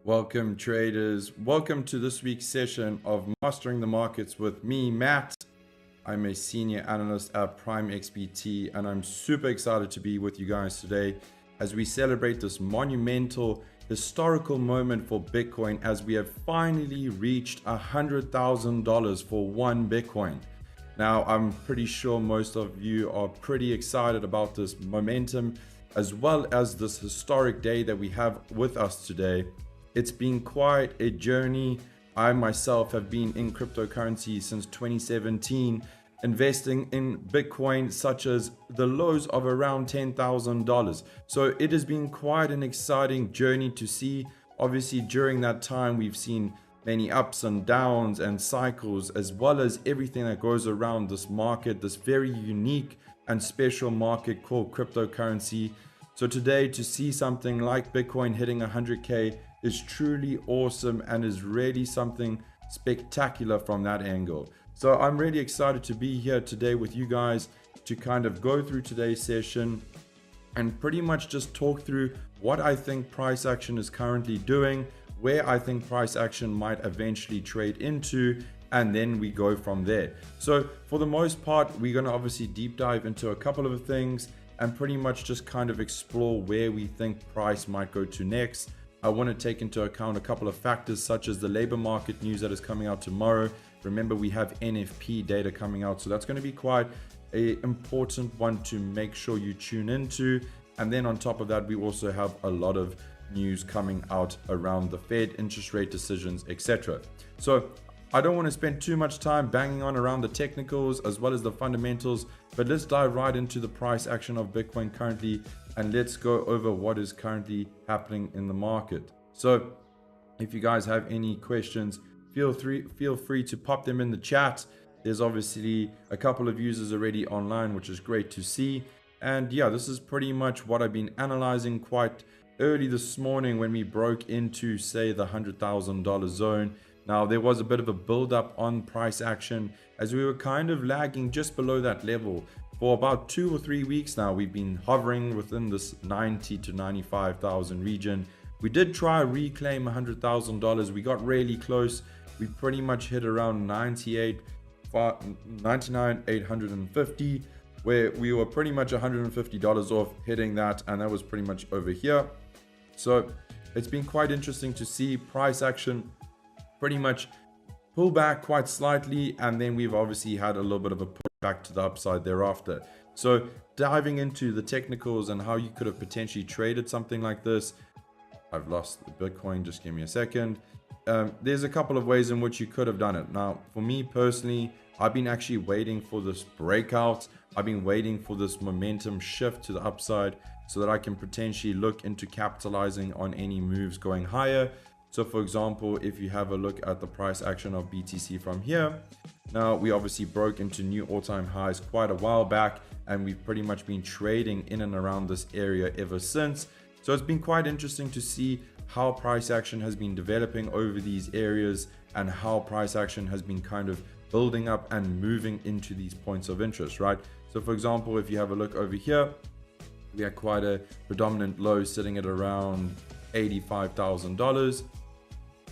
Welcome traders, welcome to this week's session of Mastering the Markets with me, Matt. I'm a senior analyst at PrimeXBT and I'm super excited to be with you guys today as we celebrate this monumental historical moment for Bitcoin as we have finally reached $100,000 for one Bitcoin. Now, I'm pretty sure most of you are pretty excited about this momentum as well as this historic day that we have with us today. It's been quite a journey. I myself have been in cryptocurrency since 2017, investing in Bitcoin such as the lows of around $10,000. So it has been quite an exciting journey to see. Obviously, during that time, we've seen many ups and downs and cycles, as well as everything that goes around this market, this very unique and special market called cryptocurrency. So today, to see something like Bitcoin hitting 100K is truly awesome and is really something spectacular from that angle. So I'm really excited to be here today with you guys to kind of go through today's session and pretty much just talk through what I think price action is currently doing, where I think price action might eventually trade into, and then we go from there. So for the most part, we're going to obviously deep dive into a couple of things and pretty much just kind of explore where we think price might go to next. I want to take into account a couple of factors such as the labor market news that is coming out tomorrow. Remember, we have NFP data coming out, so that's going to be quite an important one to make sure you tune into. And then on top of that, we also have a lot of news coming out around the Fed interest rate decisions, etc. So I don't want to spend too much time banging on around the technicals as well as the fundamentals, but let's dive right into the price action of Bitcoin currently and let's go over what is currently happening in the market. So if you guys have any questions, feel free to pop them in the chat. There's obviously a couple of users already online, which is great to see. And yeah, this is pretty much what I've been analyzing quite early this morning when we broke into, say, the $100,000 zone. Now, there was a bit of a build-up on price action as we were kind of lagging just below that level. For about 2 or 3 weeks now, we've been hovering within this 90 to 95,000 region. We did try to reclaim $100,000. We got really close. We pretty much hit around 99,850, where we were pretty much $150 off hitting that, and that was pretty much over here. So it's been quite interesting to see price action pretty much pull back quite slightly, and then we've obviously had a little bit of a push back to the upside thereafter. So diving into the technicals and how you could have potentially traded something like this. I've lost the Bitcoin, just give me a second. There's a couple of ways in which you could have done it. Now, for me personally, I've been actually waiting for this breakout. I've been waiting for this momentum shift to the upside so that I can potentially look into capitalizing on any moves going higher. So for example, if you have a look at the price action of BTC from here, now we obviously broke into new all-time highs quite a while back, and we've pretty much been trading in and around this area ever since. So it's been quite interesting to see how price action has been developing over these areas and how price action has been kind of building up and moving into these points of interest, right? So for example, if you have a look over here, we had quite a predominant low sitting at around $85,000.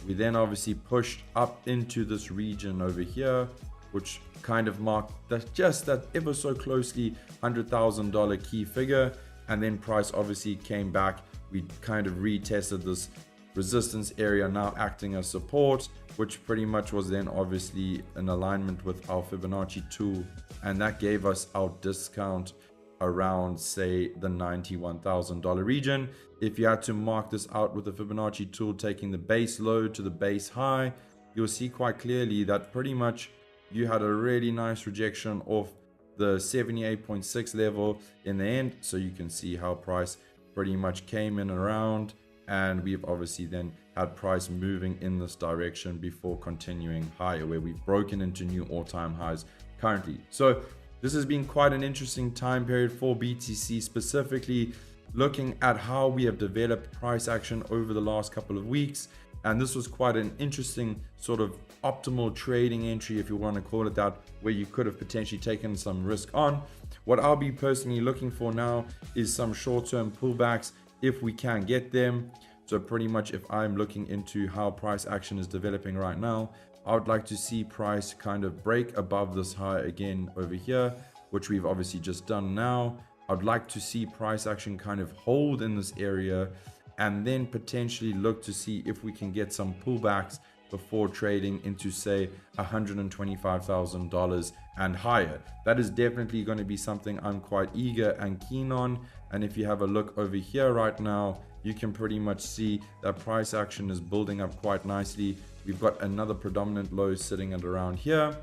We then obviously pushed up into this region over here, which kind of marked that just that ever so closely $100,000 key figure. And then price obviously came back. We kind of retested this resistance area, now acting as support, which pretty much was then obviously in alignment with our Fibonacci tool. And that gave us our discount around, say, the $91,000 region. If you had to mark this out with the Fibonacci tool, taking the base low to the base high, you'll see quite clearly that pretty much you had a really nice rejection off the 78.6 level in the end. So you can see how price pretty much came in around, and we've obviously then had price moving in this direction before continuing higher, where we've broken into new all-time highs currently. So this has been quite an interesting time period for BTC, specifically looking at how we have developed price action over the last couple of weeks. And this was quite an interesting sort of optimal trading entry, if you want to call it that, where you could have potentially taken some risk on. What I'll be personally looking for now is some short-term pullbacks if we can get them. So pretty much if I'm looking into how price action is developing right now, I would like to see price kind of break above this high again over here, which we've obviously just done now. I'd like to see price action kind of hold in this area and then potentially look to see if we can get some pullbacks before trading into say $125,000 and higher. That is definitely going to be something I'm quite eager and keen on. And if you have a look over here right now, you can pretty much see that price action is building up quite nicely. We've got another predominant low sitting at around here.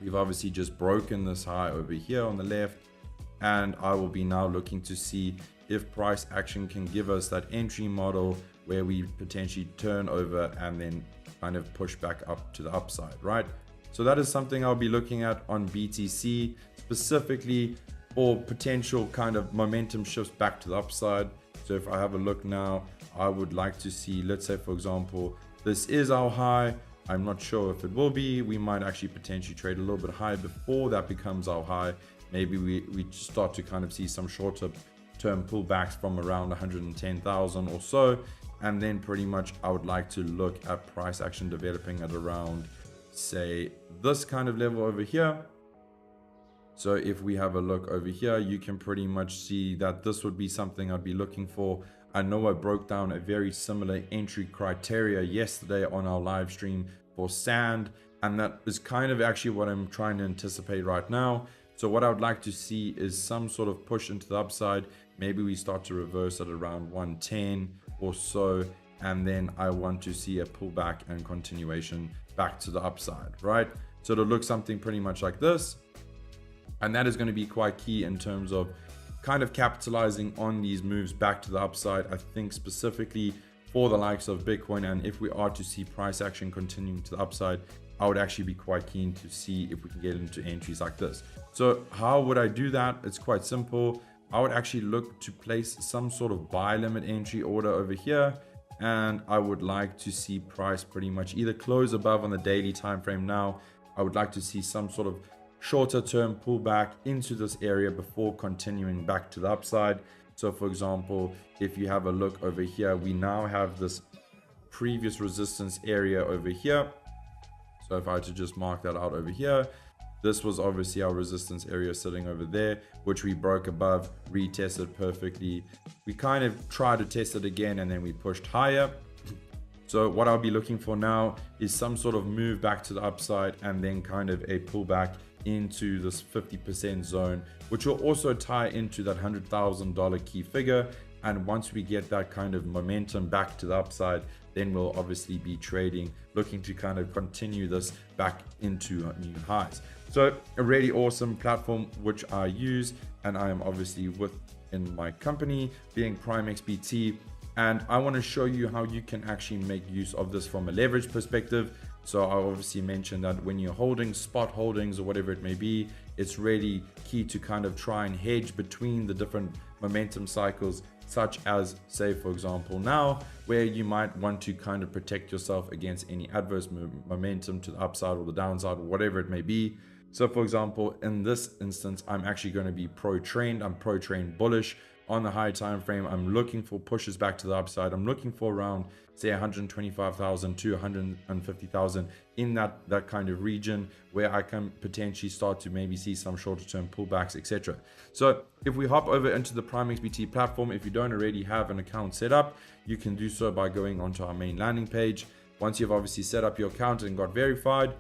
We've obviously just broken this high over here on the left, and I will be now looking to see if price action can give us that entry model where we potentially turn over and then kind of push back up to the upside, right? So that is something I'll be looking at on BTC specifically for potential kind of momentum shifts back to the upside. So if I have a look now, I would like to see, let's say for example, this is our high. I'm not sure if it will be. We might actually potentially trade a little bit higher before that becomes our high. Maybe we start to kind of see some shorter term pullbacks from around 110,000 or so. And then pretty much I would like to look at price action developing at around, say, this kind of level over here. So if we have a look over here, you can pretty much see that this would be something I'd be looking for. I know I broke down a very similar entry criteria yesterday on our live stream for sand, and that is kind of actually what I'm trying to anticipate right now. So what I would like to see is some sort of push into the upside. Maybe we start to reverse at around 110 or so, and then I want to see a pullback and continuation back to the upside, right? So it'll look something pretty much like this. And that is going to be quite key in terms of kind of capitalizing on these moves back to the upside. I think specifically for the likes of Bitcoin, and if we are to see price action continuing to the upside, I would actually be quite keen to see if we can get into entries like this. So how would I do that? It's quite simple. I would actually look to place some sort of buy limit entry order over here, and I would like to see price pretty much either close above on the daily time frame. Now I would like to see some sort of shorter term pullback into this area before continuing back to the upside. So for example, if you have a look over here, we now have this previous resistance area over here. So if I were to just mark that out over here, this was obviously our resistance area sitting over there, which we broke above, retested perfectly. We kind of tried to test it again and then we pushed higher. So what I'll be looking for now is some sort of move back to the upside and then kind of a pullback into this 50% zone, which will also tie into that $100,000 key figure. And once we get that kind of momentum back to the upside, then we'll obviously be trading, looking to kind of continue this back into new highs. So a really awesome platform which I use, and I am obviously within my company being PrimeXBT. And I want to show you how you can actually make use of this from a leverage perspective. So I obviously mentioned that when you're holding spot holdings or whatever it may be, it's really key to kind of try and hedge between the different momentum cycles, such as, say, for example, now, where you might want to kind of protect yourself against any adverse momentum to the upside or the downside or whatever it may be. So for example, in this instance, I'm actually going to be pro-trend. I'm pro-trend bullish on the high time frame. I'm looking for pushes back to the upside. I'm looking for around, say, 125,000 to 150,000 in that kind of region where I can potentially start to maybe see some shorter term pullbacks, etc. So if we hop over into the PrimeXBT platform, if you don't already have an account set up, you can do so by going onto our main landing page. Once you've obviously set up your account and got verified,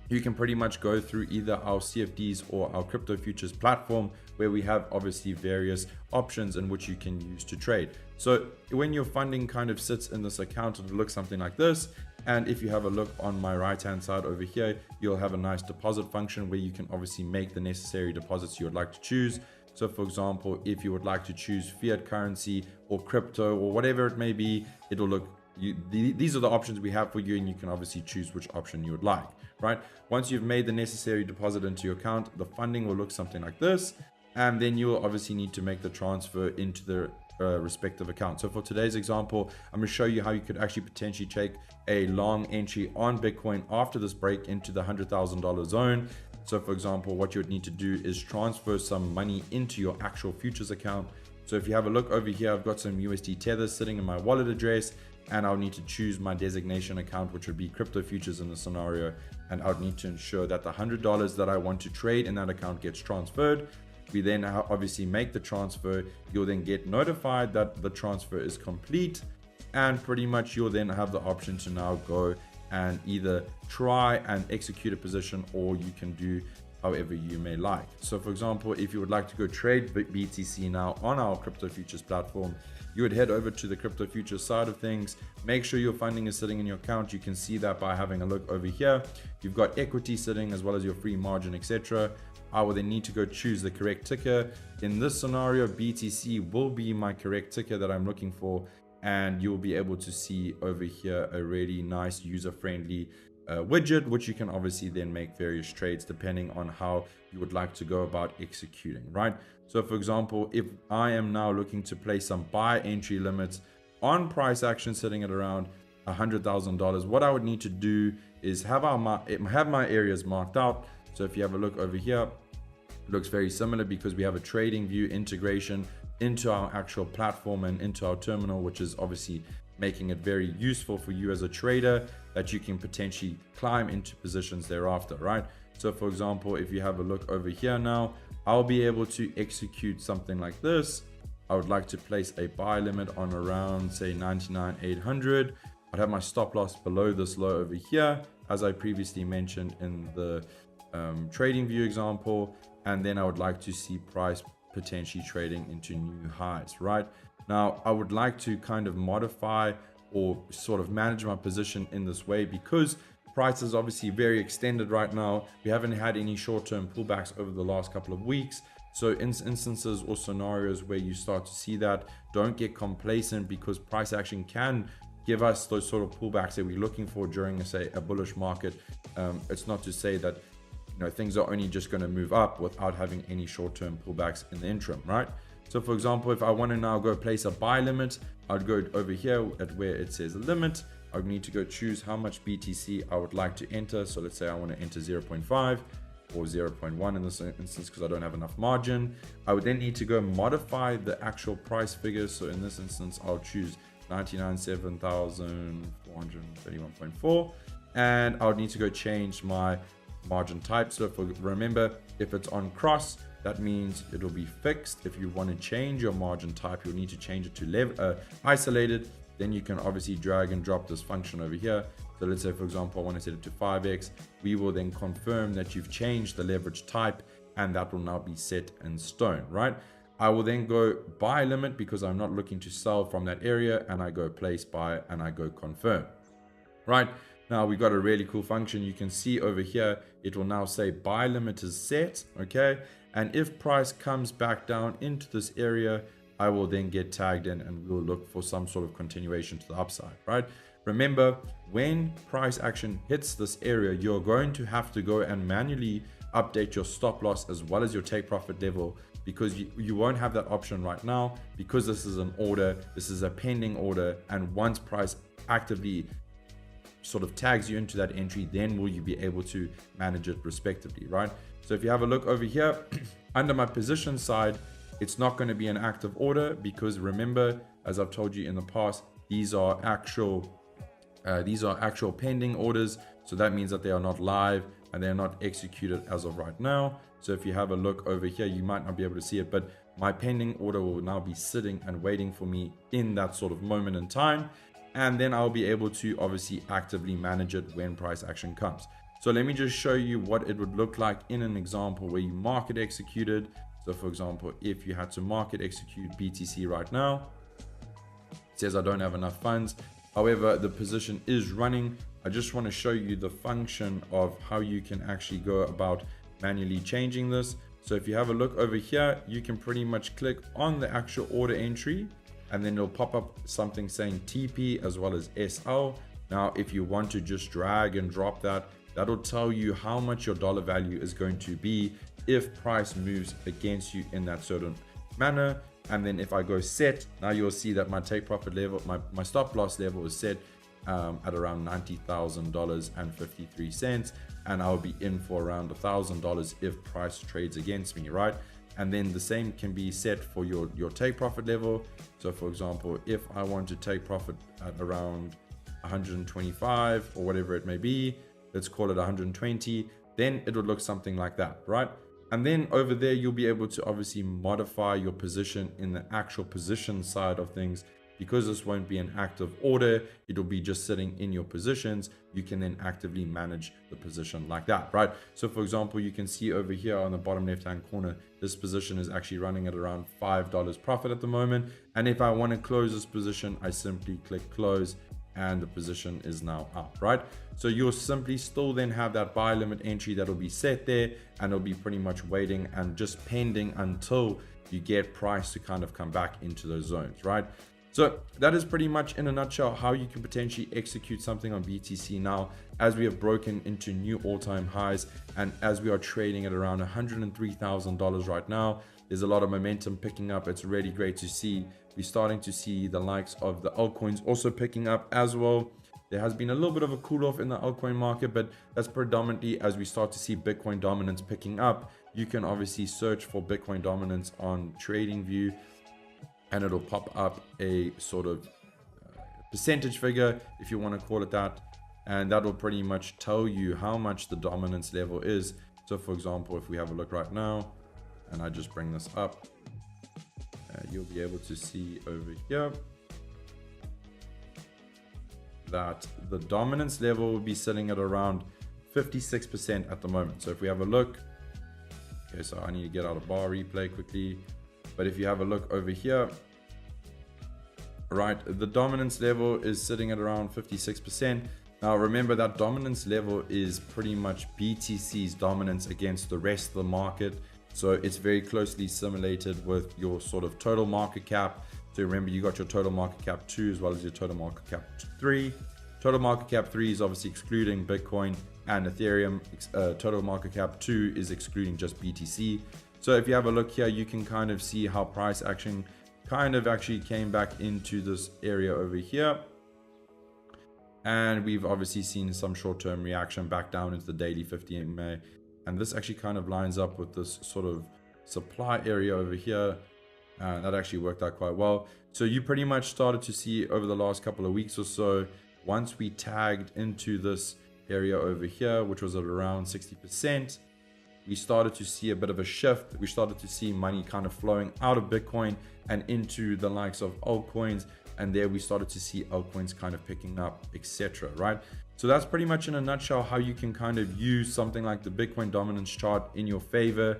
you can pretty much go through either our CFDs or our crypto futures platform, where we have obviously various options in which you can use to trade. So when your funding kind of sits in this account, it'll look something like this. And if you have a look on my right hand side over here, you'll have a nice deposit function where you can obviously make the necessary deposits you would like to choose. So for example, if you would like to choose fiat currency or crypto or whatever it may be, it'll look, these are the options we have for you, and you can obviously choose which option you would like, right? Once you've made the necessary deposit into your account, the funding will look something like this, and then you will obviously need to make the transfer into the respective account. So for today's example, I'm going to show you how you could actually potentially take a long entry on Bitcoin after this break into the $100,000 zone. So for example, what you would need to do is transfer some money into your actual futures account. So if you have a look over here, I've got some USD tethers sitting in my wallet address, and I'll need to choose my designation account, which would be crypto futures in the scenario. And I'll need to ensure that the $100 that I want to trade in that account gets transferred. We then obviously make the transfer. You'll then get notified that the transfer is complete, and pretty much you'll then have the option to now go and either try and execute a position, or you can do however you may like. So for example, if you would like to go trade BTC now on our crypto futures platform, you would head over to the crypto futures side of things. Make sure your funding is sitting in your account. You can see that by having a look over here. You've got equity sitting as well as your free margin, etc. I will then need to go choose the correct ticker. In this scenario, BTC will be my correct ticker that I'm looking for, and you'll be able to see over here a really nice user-friendly widget, which you can obviously then make various trades depending on how you would like to go about executing, right? So for example, if I am now looking to place some buy entry limits on price action sitting at around $100,000, what I would need to do is have my areas marked out. So if you have a look over here, it looks very similar because we have a trading view integration into our actual platform and into our terminal, which is obviously making it very useful for you as a trader that you can potentially climb into positions thereafter, right? So for example, if you have a look over here now, I'll be able to execute something like this. I would like to place a buy limit on around, say, 99,800. I'd have my stop loss below this low over here, as I previously mentioned in the trading view example. And then I would like to see price potentially trading into new highs, right? Now, I would like to kind of modify or sort of manage my position in this way because price is obviously very extended right now. We haven't had any short-term pullbacks over the last couple of weeks. So in instances or scenarios where you start to see that, don't get complacent, because price action can give us those sort of pullbacks that we're looking for during, say, a bullish market. It's not to say that things are only just going to move up without having any short-term pullbacks in the interim, right? So for example, if I want to now go place a buy limit, I'd go over here at where it says limit. I would need to go choose how much BTC I would like to enter. So let's say I want to enter 0.5 or 0.1 in this instance because I don't have enough margin. I would then need to go modify the actual price figures. So in this instance, I'll choose 99,731.4, and I would need to go change my margin type. So remember, if it's on cross, that means it'll be fixed. If you want to change your margin type, you'll need to change it to isolated. Then you can obviously drag and drop this function over here. So let's say, for example, I want to set it to 5x. We will then confirm that you've changed the leverage type, and that will now be set in stone, right? I will then go buy limit because I'm not looking to sell from that area, and I go place buy and I go confirm, right? Now we got a really cool function. You can see over here, it will now say buy limit is set, okay? And if price comes back down into this area, I will then get tagged in and we'll look for some sort of continuation to the upside, right? Remember, when price action hits this area, you're going to have to go and manually update your stop loss as well as your take profit level, because you won't have that option right now, because this is an order, this is a pending order. And once price actively sort of tags you into that entry, then will you be able to manage it respectively, right? So if you have a look over here under my position side, it's not going to be an active order because remember, as I've told you in the past, these are actual pending orders. So that means that they are not live and they're not executed as of right now. So if you have a look over here, you might not be able to see it, but my pending order will now be sitting and waiting for me in that sort of moment in time. And then I'll be able to obviously actively manage it when price action comes. So let me just show you what it would look like in an example where you market executed. So for example, if you had to market execute BTC right now, it says I don't have enough funds. However, the position is running. I just want to show you the function of how you can actually go about manually changing this. So if you have a look over here, you can pretty much click on the actual order entry, and then it'll pop up something saying TP as well as SL. Now, if you want to just drag and drop that, that'll tell you how much your dollar value is going to be if price moves against you in that certain manner. And then if I go set, now you'll see that my take profit level, my stop loss level is set at around $90,000.53, and I'll be in for around $1,000 if price trades against me, right? And then the same can be set for your take profit level. So for example, if I want to take profit at around 125 or whatever it may be, let's call it 120, then it would look something like that, right? And then over there, you'll be able to obviously modify your position in the actual position side of things. Because this won't be an active order, it'll be just sitting in your positions. You can then actively manage the position like that, right? So for example, you can see over here on the bottom left-hand corner, this position is actually running at around $5 profit at the moment. And if I want to close this position, I simply click close and the position is now up, right? So you'll simply still then have that buy limit entry that'll be set there, and it'll be pretty much waiting and just pending until you get price to kind of come back into those zones, right? So that is pretty much in a nutshell how you can potentially execute something on BTC now, as we have broken into new all-time highs, and as we are trading at around $103,000 right now. There's a lot of momentum picking up. It's really great to see. We're starting to see the likes of the altcoins also picking up as well. There has been a little bit of a cool off in the altcoin market, but that's predominantly as we start to see Bitcoin dominance picking up. You can obviously search for Bitcoin dominance on TradingView, and it'll pop up a sort of percentage figure, if you want to call it that. And that will pretty much tell you how much the dominance level is. So for example, if we have a look right now, and I just bring this up, you'll be able to see over here that the dominance level will be sitting at around 56% at the moment. So if we have a look, okay, so I need to get out a bar replay quickly. But if you have a look over here, right, the dominance level is sitting at around 56%. Now remember that dominance level is pretty much BTC's dominance against the rest of the market. So it's very closely simulated with your sort of total market cap. So remember, you got your total market cap 2 as well as your total market cap 3. Total market cap 3 is obviously excluding Bitcoin and Ethereum. Total market cap 2 is excluding just BTC. So if you have a look here, you can kind of see how price action kind of actually came back into this area over here. And we've obviously seen some short-term reaction back down into the daily 50 MA. And this actually kind of lines up with this sort of supply area over here. That actually worked out quite well. So you pretty much started to see over the last couple of weeks or so, once we tagged into this area over here, which was at around 60%, we started to see a bit of a shift. We started to see money kind of flowing out of Bitcoin and into the likes of altcoins. And there we started to see altcoins kind of picking up, etc. Right? So that's pretty much in a nutshell how you can kind of use something like the Bitcoin dominance chart in your favor.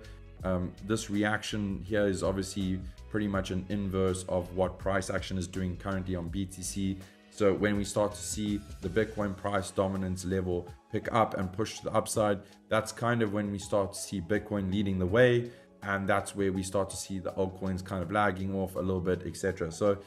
This reaction here is obviously pretty much an inverse of what price action is doing currently on BTC. So when we start to see the Bitcoin price dominance level pick up and push to the upside, that's kind of when we start to see Bitcoin leading the way. And that's where we start to see the altcoins kind of lagging off a little bit, etc. So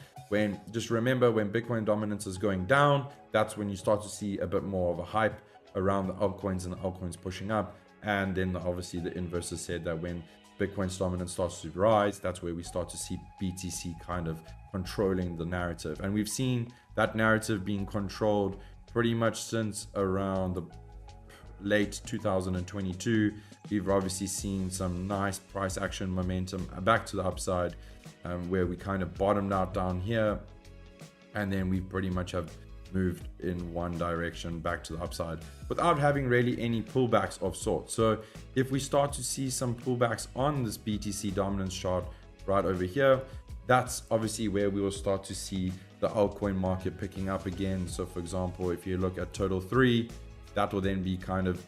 just remember, when Bitcoin dominance is going down, that's when you start to see a bit more of a hype around the altcoins and the altcoins pushing up. And then obviously the inverse is said that when Bitcoin's dominance starts to rise, that's where we start to see BTC kind of controlling the narrative. And we've seen that narrative being controlled pretty much since around the late 2022. We've obviously seen some nice price action momentum back to the upside, where we kind of bottomed out down here, and then we pretty much have moved in one direction back to the upside without having really any pullbacks of sorts. So if we start to see some pullbacks on this BTC dominance chart right over here, that's obviously where we will start to see the altcoin market picking up again. So for example, if you look at total 3, that will then be kind of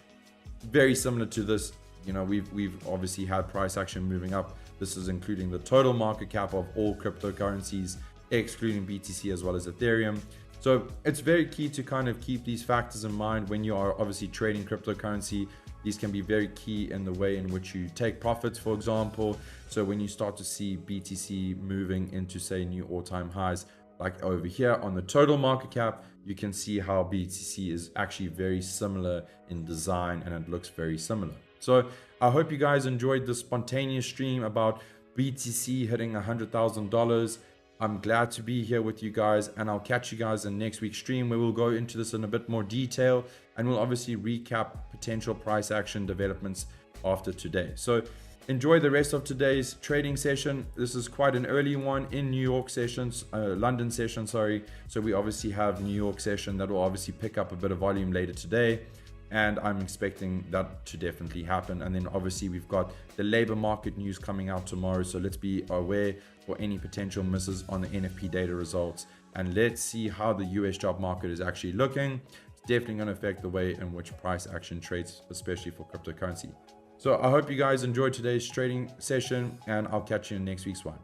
very similar to this. You know, we've obviously had price action moving up. This is including the total market cap of all cryptocurrencies, excluding BTC as well as Ethereum. So it's very key to kind of keep these factors in mind when you are obviously trading cryptocurrency. These can be very key in the way in which you take profits, for example. So when you start to see BTC moving into, say, new all-time highs, like over here on the total market cap, you can see how BTC is actually very similar in design, and it looks very similar. So I hope you guys enjoyed this spontaneous stream about BTC hitting $100,000. I'm glad to be here with you guys, and I'll catch you guys in next week's stream, where we'll go into this in a bit more detail, and we'll obviously recap potential price action developments after today. So enjoy the rest of today's trading session. This is quite an early one in New York sessions, London session, sorry. So we obviously have New York session that will obviously pick up a bit of volume later today. And I'm expecting that to definitely happen. And then obviously we've got the labor market news coming out tomorrow. So let's be aware for any potential misses on the NFP data results. And let's see how the US job market is actually looking. It's definitely going to affect the way in which price action trades, especially for cryptocurrency. So I hope you guys enjoyed today's trading session, and I'll catch you in next week's one.